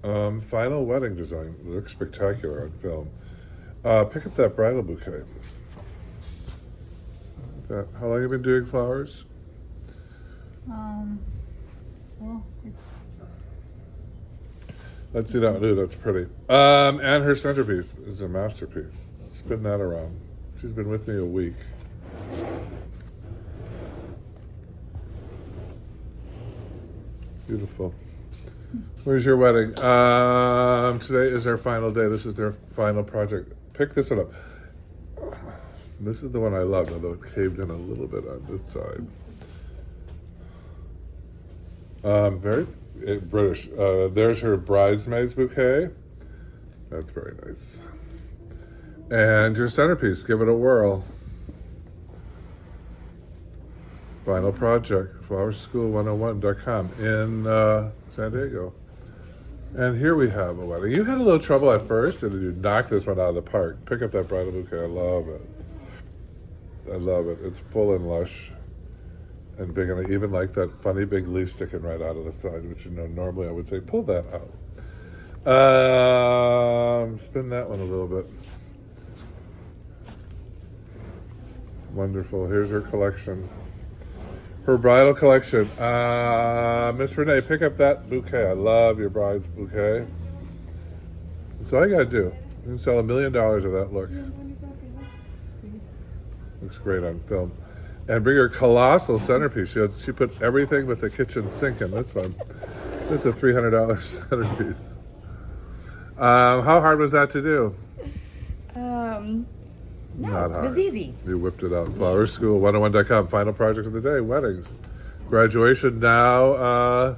Final wedding design. It looks spectacular on film. Pick up that bridal bouquet. How long have you been doing flowers? Well, it's Let's see that. Ooh, that's pretty. And her centerpiece is a masterpiece. Spin that around. She's been with me a week. Beautiful. Where's your wedding? Today is their final day. This is their final project. Pick this one up. This is the one I loved, although it caved in a little bit on this side. Very British. There's her bridesmaid's bouquet. That's very nice. And your centerpiece. Give it a whirl. Final project. Flowerschool101.com in San Diego. And here we have a wedding. You had a little trouble at first, and you knocked this one out of the park. Pick up that bridal bouquet. I love it. I love it. It's full and lush and big, and I even like that funny big leaf sticking right out of the side, which normally I would say pull that out. Spin that one a little bit. Wonderful. Here's her collection. Her bridal collection. Miss Renee, pick up that bouquet. I love your bride's bouquet. That's all you gotta do. You can sell $1 million of that look. Looks great on film. And bring her colossal centerpiece. She put everything but the kitchen sink in this one. This is a $300 centerpiece. How hard was that to do? no, Not it hard. was easy. You whipped it out. Flowerschool101.com. Final project of the day. Weddings. Graduation now.